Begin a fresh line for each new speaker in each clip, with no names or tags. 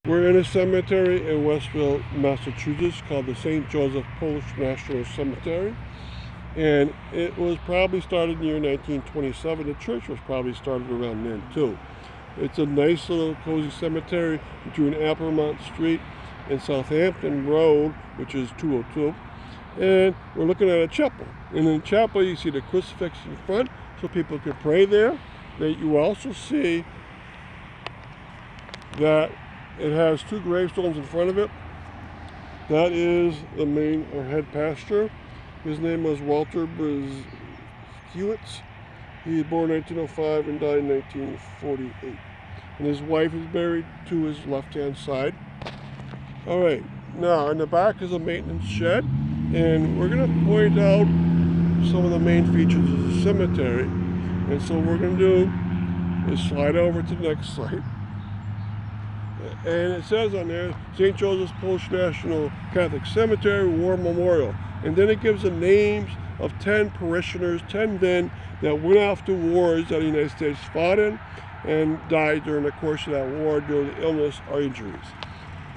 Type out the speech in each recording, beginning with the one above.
We're in a cemetery in Westfield, Massachusetts called the St. Joseph Polish National Cemetery. And it was probably started in the year 1927. The church was probably started around then too. It's a nice little cozy cemetery between Alpermont Street and Southampton Road, which is 202. And we're looking at a chapel. And in the chapel you see the crucifix in front so people can pray there. That you also see that it has two gravestones in front of it. That is the main or head pastor. His name was Walter Brzeskiewicz. He was born in 1905 and died in 1948. And his wife is buried to his left-hand side. All right, now in the back is a maintenance shed, and we're going to point out some of the main features of the cemetery. And so what we're going to do is slide over to the next slide. And it says on there, St. Joseph's Polish National Catholic Cemetery War Memorial. And then it gives the names of 10 parishioners, 10 men that went off to wars that the United States fought in and died during the course of that war due to illness or injuries.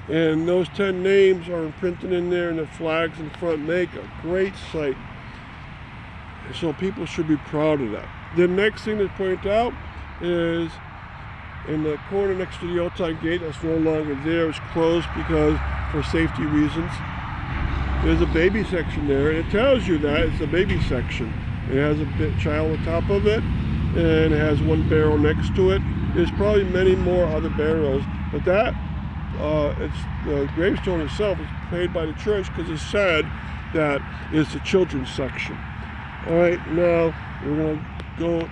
And those 10 names are imprinted in there, and the flags in front make a great sight. So people should be proud of that. The next thing to point out is in the corner next to the old-time gate that's no longer there. It's closed because for safety reasons. There's a baby section there, and it tells you that it's a baby section. It has a child on top of it, and it has one barrel next to it. There's probably many more other barrels, but that the gravestone itself is paid by the church because it's said that it's the children's section. All right, now we're going to go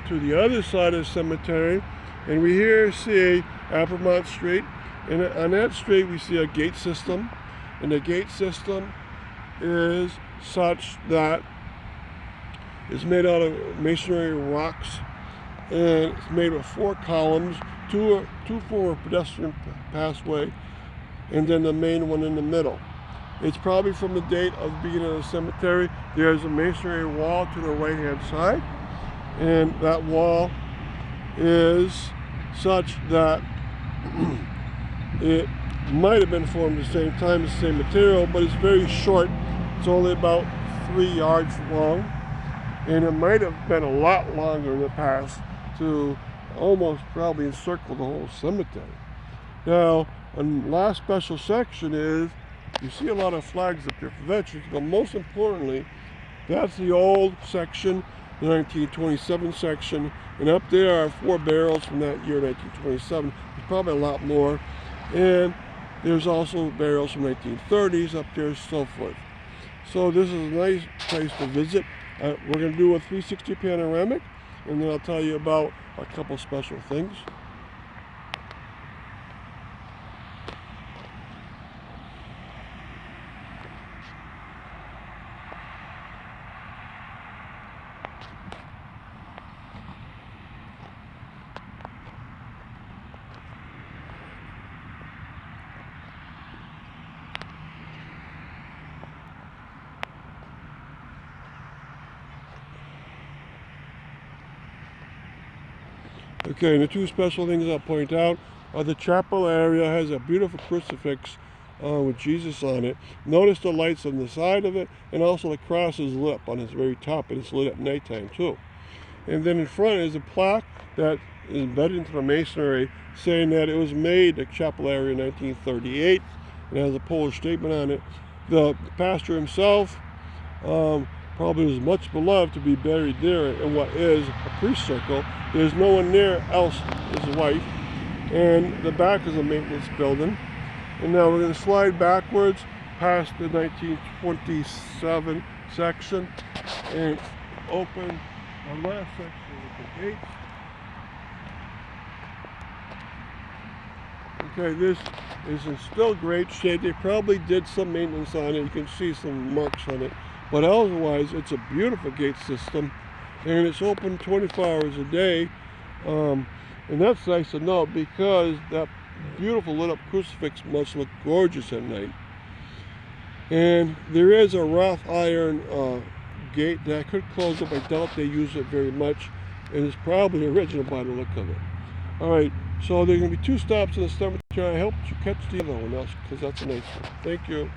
to the other side of the cemetery, and we here see Alpermont Street, and on that street we see a gate system, and the gate system is such that it's made out of masonry rocks, and it's made with 4 columns, two for a pedestrian passway, and then the main one in the middle. It's probably from the date of the beginning of the cemetery. There's a masonry wall to the right hand side, and that wall is such that it might have been formed at the same time, the same material, but it's very short. It's only about 3 yards long, and it might have been a lot longer in the past to almost probably encircle the whole cemetery. Now, a last special section is, you see a lot of flags up there for veterans, but most importantly, that's the old section, the 1927 section, and up there are 4 barrels from that year, 1927. There's probably a lot more, and there's also barrels from 1930s up there and so forth. So this is a nice place to visit. We're going to do a 360 panoramic, and then I'll tell you about a couple special things. Okay, and the 2 special things I'll point out are the chapel area has a beautiful crucifix with Jesus on it. Notice the lights on the side of it, and also the cross is lit up on its very top, and it's lit at nighttime too. And then in front is a plaque that is embedded into the masonry saying that it was made, the chapel area, in 1938, and has a Polish statement on it. The pastor himself probably was much beloved to be buried there in what is a priest circle. There's no one there else, his wife, and the back is a maintenance building. And now we're going to slide backwards past the 1927 section and open our last section with the gates. Okay, this is in still great shape. They probably did some maintenance on it. You can see some marks on it. But otherwise, it's a beautiful gate system, and it's open 24 hours a day. And that's nice to know because that beautiful lit up crucifix must look gorgeous at night. And there is a wrought iron gate that could close up. I doubt they use it very much, and it's probably original by the look of it. All right, So there's going to be 2 stops in the cemetery. I hope you catch the other one, because that's a nice one. Thank you.